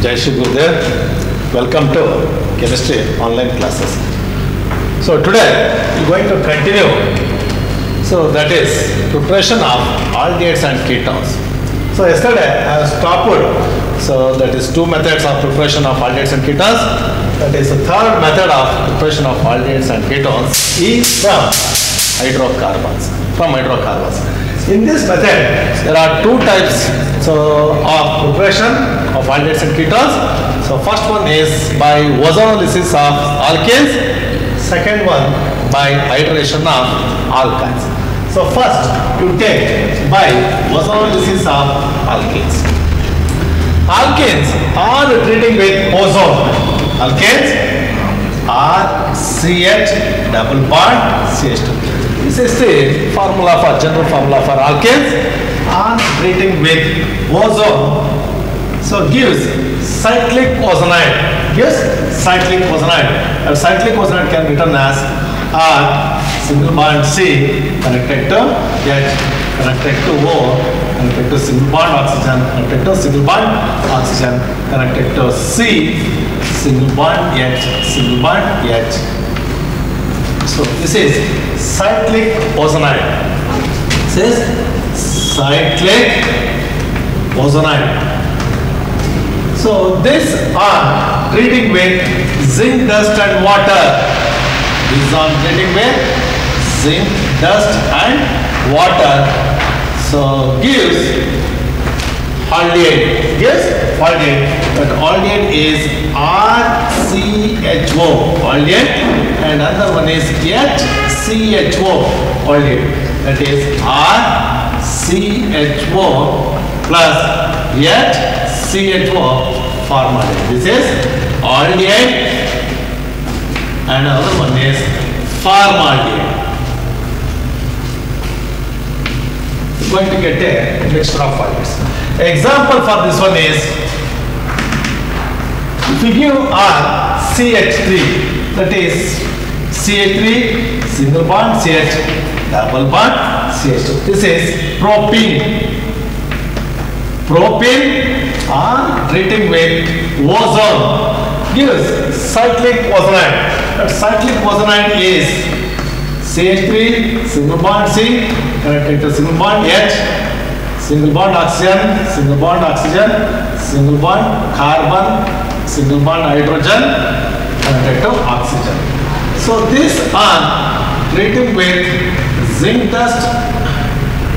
Jai Shri Gurudev. Welcome to chemistry online classes. So today we are going to continue. So that is preparation of aldehydes and ketones. So yesterday I stopped. So that is two methods of preparation of aldehydes and ketones. That is the third method of preparation of aldehydes and ketones is from hydrocarbons. In this method, there are two types of preparation of aldehydes and ketones. So first one is by ozonolysis of alkanes. Second one by hydration of alkynes. So first you take by ozonolysis of alkanes. Alkanes are treating with ozone. Alkanes are CH double bond CH2. This is the general formula for alkanes. On treating with ozone, so gives cyclic ozonide. Cyclic ozonide can be written as R single bond C connected to H connected to O connected to single bond oxygen connected to single bond oxygen connected to C single bond H. So this is cyclic ozonide. This is cyclic ozonide. So this are treating with zinc dust and water. This is on treating with zinc dust and water. So gives aldehyde. But aldehyde is RCHO aldehyde and another one is HCHO aldehyde. That is RCHO plus HCHO formaldehyde. This is aldehyde and another one is formaldehyde. We're going to get a mixture of aldehydes. Example for this one is, if you give CH3, that is CH3 single bond CH double bond CH2. This is propene. Propene are treating with ozone gives cyclic ozonide. That cyclic ozonide is CH3 single bond C connected to single bond H, single bond oxygen, single bond oxygen, single bond carbon, single bond hydrogen connected to oxygen. So this are treating with zinc dust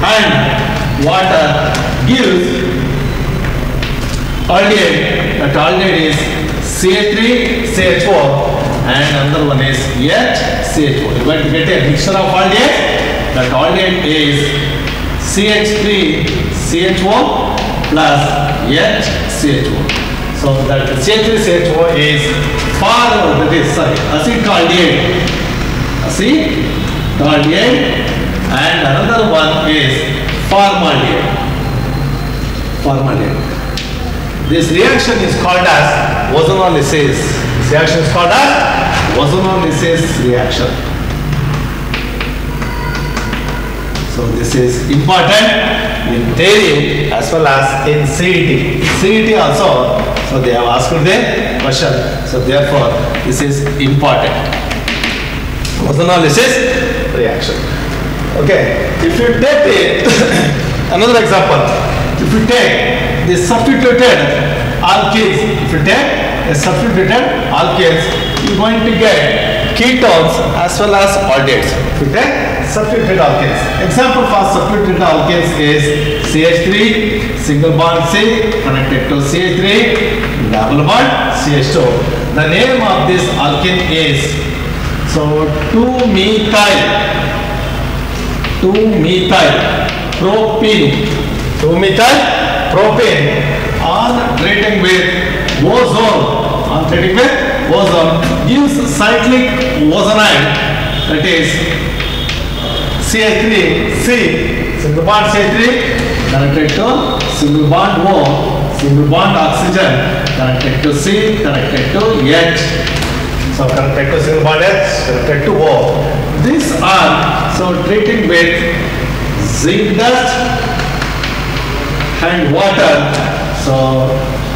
and water gives aldehyde. That aldehyde is CH3CHO and another one is HCHO. You are going to get a mixture of aldehyde. That aldehyde is CH3CHO plus HCHO. So that CH3CHO is acetaldehyde and another one is formaldehyde. This reaction is called as ozonolysis. This reaction is called as ozonolysis reaction. So this is important in theory as well as in CET. CET also, so they have asked the question. So therefore, this is important. Ozonolysis reaction. Okay, if you take another example, if you take the substituted alkenes, you are going to get ketones as well as aldehydes. If you take substituted alkenes. Example for substituted alkenes is CH3 single bond C connected to CH3 double bond CH2. The name of this alkene is 2-methyl propene. 2-methyl propene on treating with ozone. Gives cyclic ozonide. That is CH3C single bond CH3 connected to single bond O, single bond oxygen connected to C connected to H. So connected to single bond H connected to O. These are treating with zinc dust and water. So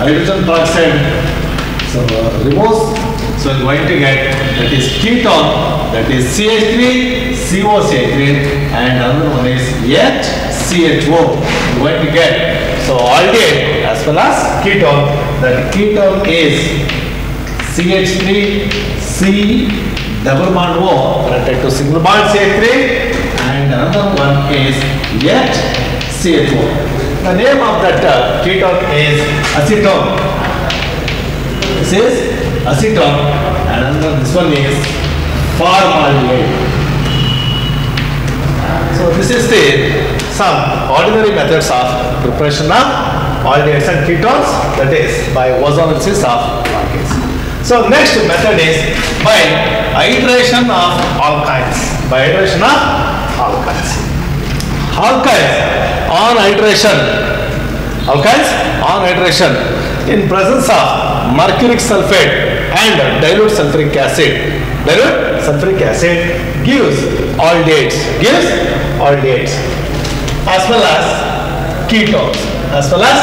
hydrogen peroxide, so removes, so you're going to get that is ketone, that is CH3, COCH3, and another one is HCHO. You're going to get, so aldehyde as well as ketone, that ketone is CH3, C double bond O connected to single bond CH3, and another one is HCHO. The name of that ketone is acetone. This is acetone, and another this one is formaldehyde. So this is the some ordinary methods of preparation of aldehydes and ketones, that is by ozonolysis of alkanes. So next method is by hydration of alkynes. By hydration of alkynes. Alkynes on hydration. Alkynes on hydration in presence of mercuric sulfate and dilute sulfuric acid. Dilute sulfuric acid gives aldehydes. Gives aldehydes as well as ketones. As well as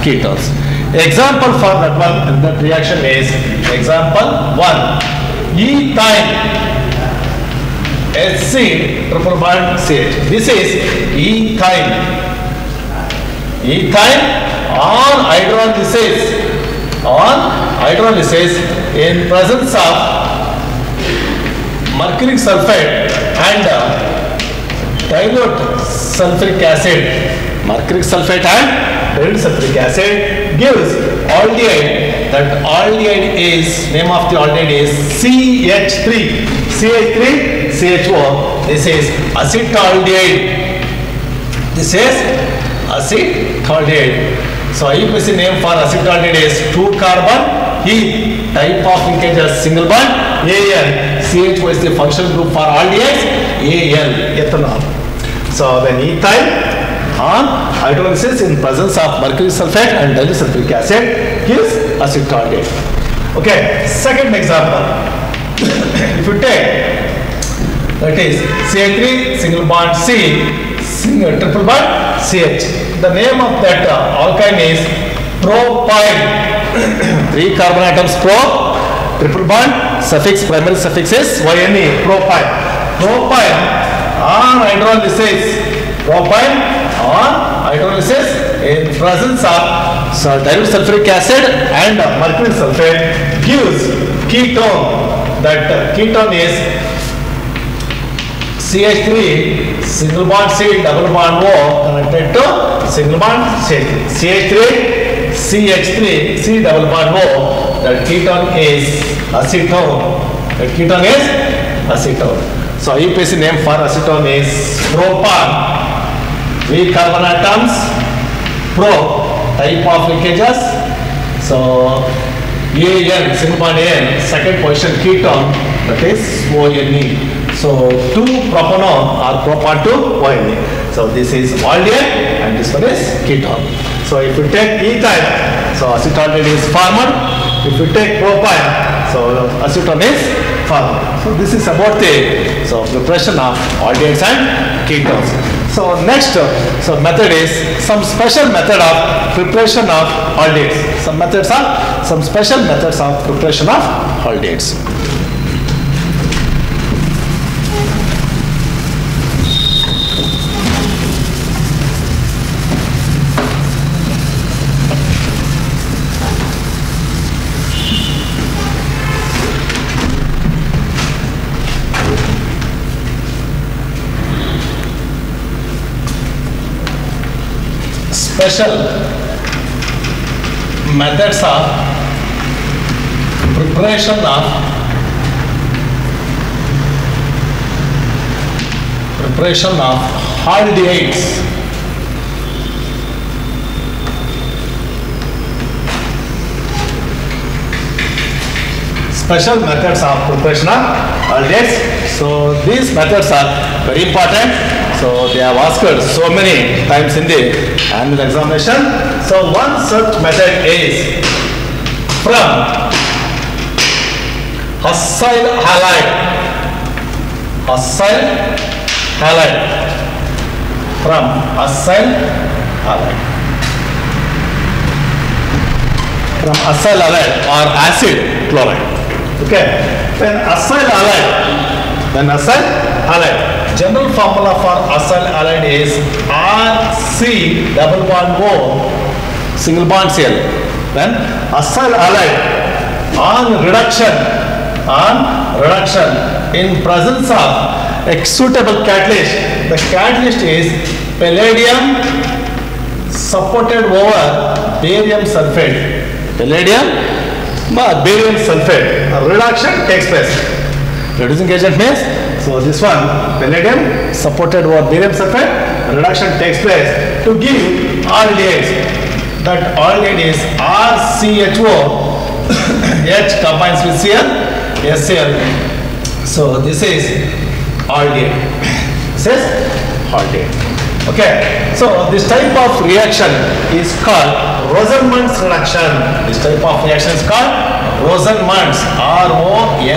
ketones. Example for that one, that reaction is example 1. Ethyne HC triple bond CH. This is ethyne. Ethyne on hydrolysis. On hydrolysis in presence of mercuric sulfate and dilute sulfuric acid. Mercuric sulfate and dilute sulfuric acid gives aldehyde. That aldehyde is, name of the aldehyde is CH3. CH3, CHO. This is acetaldehyde. This is acetaldehyde. So IUPAC name for acetaldehyde is 2-carbon. E type of linkage as single bond. Al. CHO is the functional group for aldehydes. Al. Ethanol. So then ethyne on hydrolysis in presence of mercury sulfate and dilute sulfuric acid gives acetaldehyde. Okay. Second example. If you take, that is CH3 single bond C, triple bond CH. The name of that alkyne is propyne. 3 carbon atoms pro, triple bond, suffix, primary suffix is YNE, propyne. Propyne on hydrolysis. Propyne on hydrolysis in presence of dilute sulfuric acid and mercury sulfate gives ketone. That ketone is CH3 single bond C double bond O connected to single bond CH3. CH3 CH3 C double bond O. That ketone is acetone. That ketone is acetone. So IUPAC name for acetone is propan. 3 carbon atoms. Pro type of linkages. So AN, single bond AN, second position ketone, that is ONE. So 2 propanone or propan to ONE. So this is aldehyde and this one is ketone. So if you take ethyne, so acetaldehyde is formed. If you take propyne, so acetone is formed. So this is about the preparation of aldehydes and ketones. So next method is some special method of preparation of aldehydes. Some special methods of preparation of aldehydes. Special methods of preparation of aldehydes. Special methods of preparation of aldehydes. So these methods are very important. So they have asked so many times in the annual examination. So one such method is from acyl halide. Acyl halide. From acyl halide. from acyl halide or acid chloride. Okay. When acyl halide, general formula for acyl halide is RC double bond O single bond Cl. When acyl halide on reduction in presence of a suitable catalyst, the catalyst is palladium supported over barium sulfate. Palladium barium sulfate. A reduction takes place. Reducing agent means, so this one, palladium supported over barium sulfate, reduction takes place to give aldehydes. That aldehyde is RCHO, H combines with Cl, HCl. So this is aldehyde. This is aldehyde. Okay. So this type of reaction is called Rosenmund's reaction. This type of reaction is called Rosenmund's, ROSCNMUND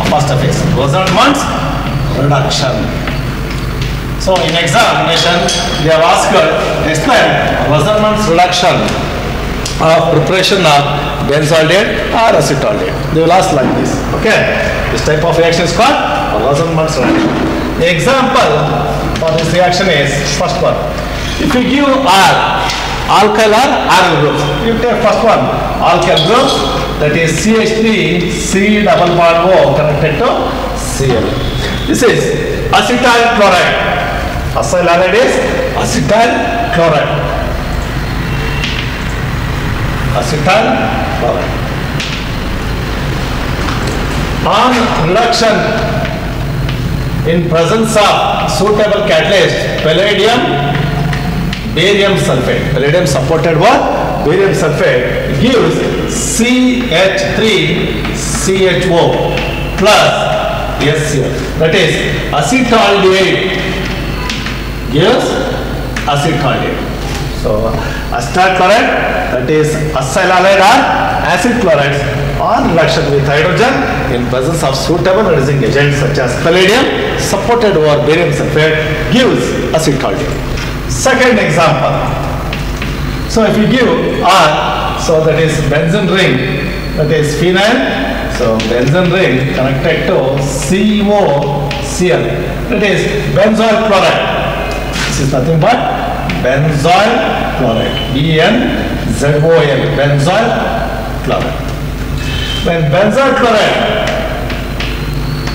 apostrophe. Rosenmund's reduction. So in examination, they have asked, explain Rosenmund's reduction of preparation of benzaldehyde or acetaldehyde. They will ask like this. Okay. This type of reaction is called Rosenmund's reaction. The example for this reaction is first one. If you give R, alkyl or aryl groups, you take first one, alkyl group, that is CH3, C double bond O connected to Cl. This is acetyl chloride. Acyl halide is acetyl chloride. Acetyl chloride. On reduction in presence of suitable catalyst, palladium barium sulfate. Palladium supported what? Barium sulfate gives CH3CHO plus HCl. That is acetaldehyde gives acetaldehyde. So acetyl chloride, that is acyl halide or acid chlorides on reduction with hydrogen in presence of suitable reducing agents such as palladium supported over barium sulfate gives acetaldehyde. Second example. So if you give R, so that is benzene ring, that is phenyl, so benzene ring connected to COCl, that is benzoyl chloride. This is nothing but benzoyl chloride, BnZOL, benzoyl chloride. When benzoyl chloride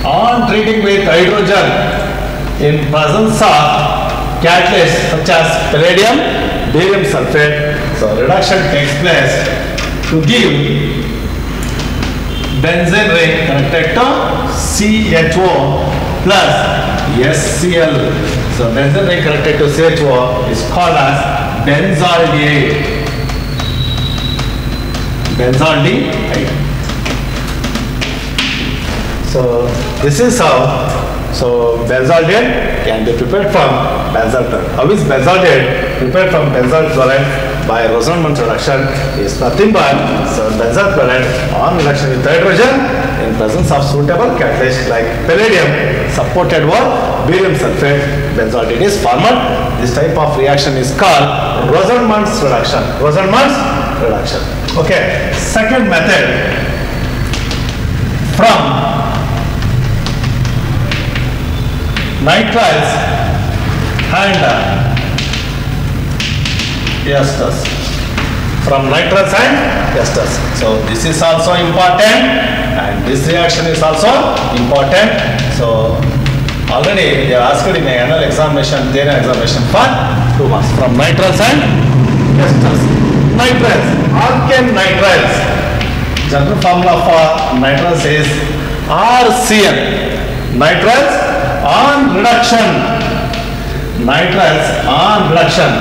on treating with hydrogen in presence of catalysts such as palladium, barium sulfate, so reduction takes place to give benzene ring connected to CHO plus HCl. So benzene ring connected to CHO is called as benzaldehyde. Benzaldehyde. So this is how. So benzaldehyde can be prepared from benzyl chloride. How is benzaldehyde prepared from benzyl chloride by Rosenmund's reduction is nothing but benzyl chloride on reaction with hydrogen in presence of suitable catalyst like palladium supported with barium sulfate, benzaldehyde is formed. This type of reaction is called Rosenmund's reduction. Rosenmund's reduction. Okay. Second method, from nitriles and esters. From nitriles and esters. So this is also important and this reaction is also important. So already they are asked in the annual examination, their examination for 2 marks. From nitriles and esters. Nitriles, alkane nitriles. General formula for nitriles is RCN. Nitriles on reduction. Nitriles on reduction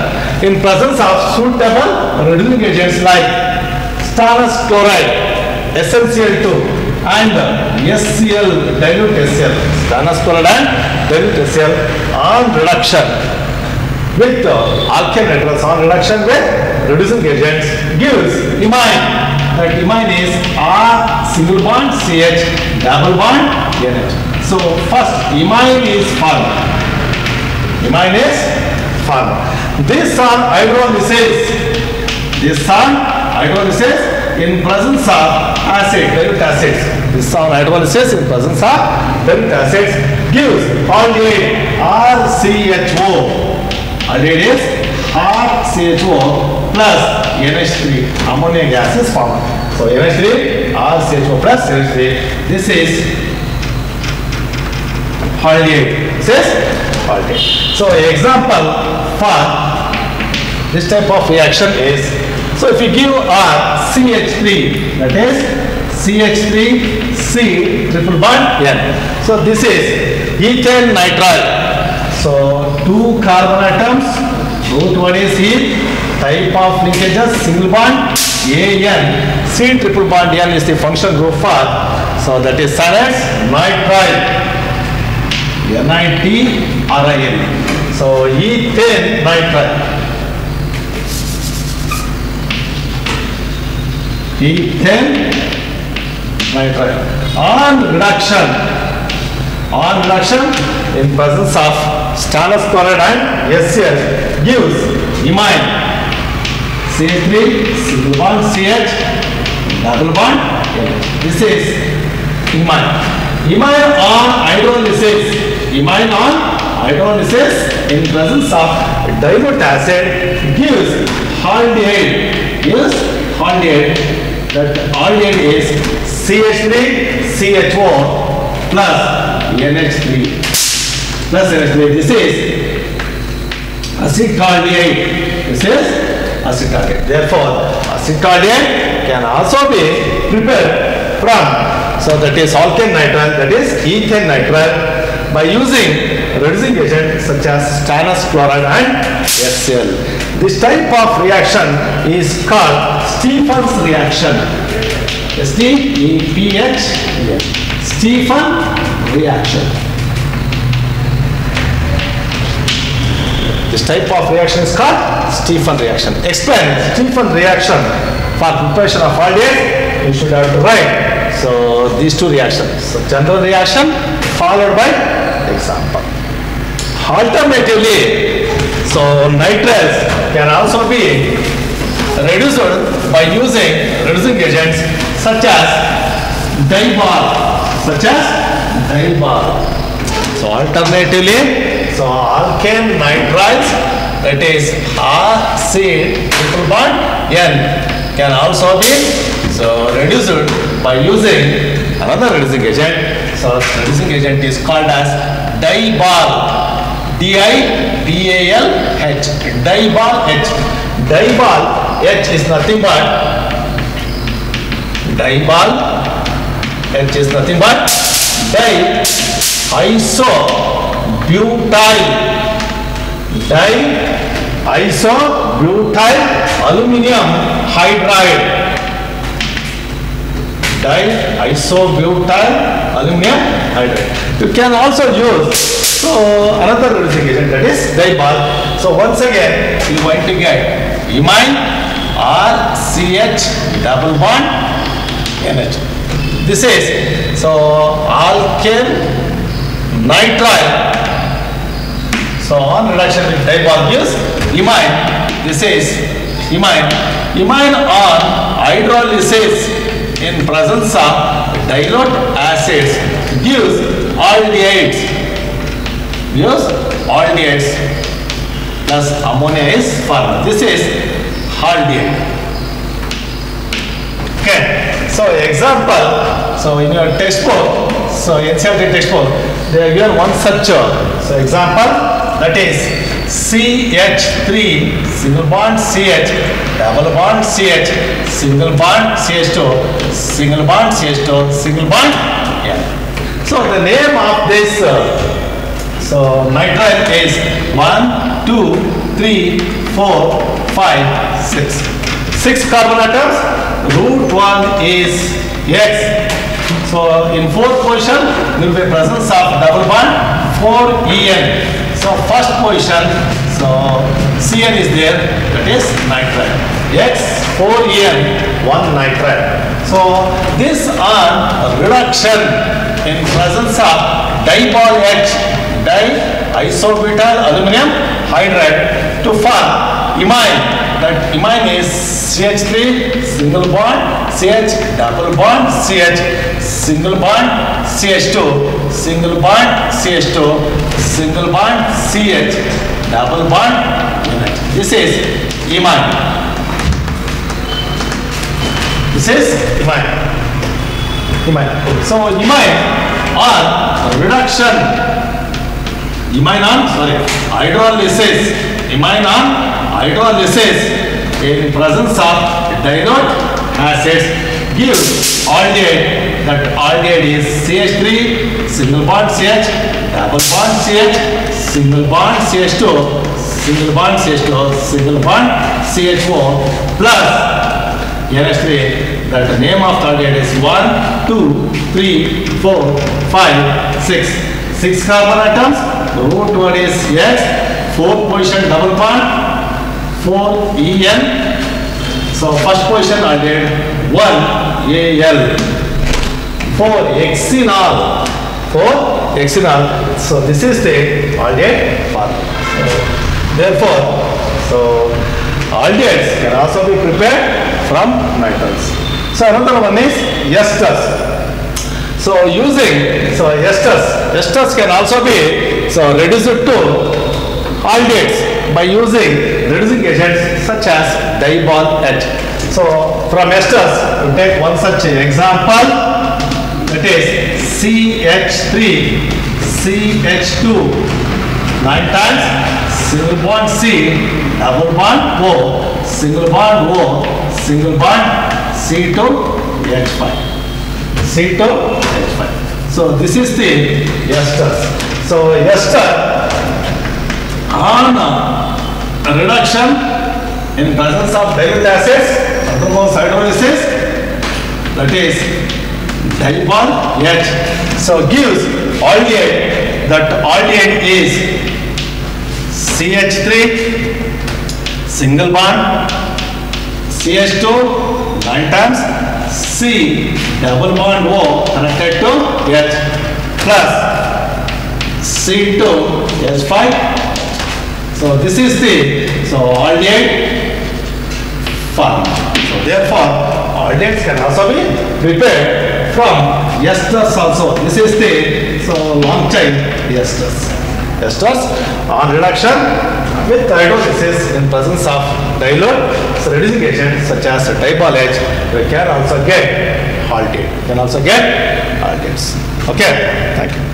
in presence of suitable reducing agents like stannous chloride, SnCl2 and HCl, dilute HCl. Stannous chloride and dilute HCl on reduction with alkane nitriles on reduction with reducing agents gives imine. That imine is R single bond CH double bond NH. So first imine is formed. Imine is formed. This are hydrolysis. This are hydrolysis in presence of acid, dilute acids. This are hydrolysis in presence of dilute acids gives aldehyde RCHO. Aldehyde is RCHO plus NH3. Ammonia gas is formed. So NH3, RCHO plus NH3. This is aldehyde. This is aldehyde. So example for this type of reaction is, so if you give CH3, that is CH3 C triple bond N. So this is ethane nitrile. So two carbon atoms, root one is E, type of linkages single bond AN, C triple bond N is the function group for, so that is Sanade's nitrile, NITRIL. So ethane nitrile. Ethane nitrile. On reduction in presence of stannous chloride and HCl gives imine CH3 single bond CH double bond L. This is imine. Imine on hydrolysis. Imine on hydrolysis in presence of dilute acid gives aldehyde. Gives aldehyde. That aldehyde is CH3 CHO plus NH3 plus NH3. This is acetaldehyde. This is acetaldehyde. Therefore, acetaldehyde can also be prepared from, so that is alkane nitrile, that is ethane nitrile, by using reducing agent such as stannous chloride and HCl. This type of reaction is called Stephen's reaction. STEPH, Stephen reaction. This type of reaction is called Stephen reaction. Explain Stephen reaction for preparation of aldehyde. You should have to write. So these two reactions. So general reaction followed by example. Alternatively, so nitriles can also be reduced by using reducing agents such as dibal. So alternatively, so alkane nitriles, that is RC triple bond N, can also be so reduced by using another reducing agent. So reducing agent is called as dibal. DIBAL H. Dibal H. Dibal H is nothing but diisobutyl aluminum hydride. Diisobutyl aluminum hydride. You can also use another reducing agent, that is dibal. So once again you are going to get imine RCH double bond NH. This is alkane nitrile. So on reduction with dibal gives imine. This is imine. Imine on hydrolysis in presence of dilute acids gives aldehydes. Plus ammonia is formed. This is aldehyde. Okay. So example. So in your textbook, so NCERT textbook, they are given one such. So example, that is CH3 single bond CH double bond CH single bond CH2 single bond CH2 single bond N. So the name of this so nitrile is 1, 2, 3, 4, 5, 6. 6 carbon atoms. Root 1 is X. So in fourth position there will be presence of double bond 4En. So first position, so Cn is there, that is nitrile. X 4En 1 nitrile. So this on reduction in presence of dibal H. isobutyl aluminum hydride to form imine. That imine is CH3 single bond CH double bond CH single bond CH2 single bond CH2 single bond CH double bond unit. This is imine. This is imine. So imine on reduction, hydrolysis in presence of dilute acids gives aldehyde. That aldehyde is CH3 single bond CH double bond CH single bond CH2 single bond CH2 single bond CH4 plus NH3. That the name of aldehyde is 1, 2, 3, 4, 5, 6. 6 carbon atoms. The root word is X. 4th position double bond. 4 En. So first position aldehyde 1 Al. 4 hexenol. 4 hexenol. So this is the aldehyde formula. Therefore, aldehydes can also be prepared from nitriles. So another one is esters. So esters can also be reduced to aldehydes by using reducing agents such as diol H. So from esters we take one such example, that is CH3 CH2 9 times single bond C double bond O single bond O single bond C2H5. C2H5. So this is the esters. So ester on reduction in presence of dilute acids undergoes hydrolysis, that is diol H. So gives aldehyde. That aldehyde is CH3 single bond CH2 9 times C double bond O connected to H plus C2H5. So this is the aldehyde form. So therefore aldehydes can also be prepared from esters also. This is the long chain esters. Esters on reduction with hydrolysis in presence of dilute reducing agents such as diol H, we can also get aldehyde. Okay, thank you.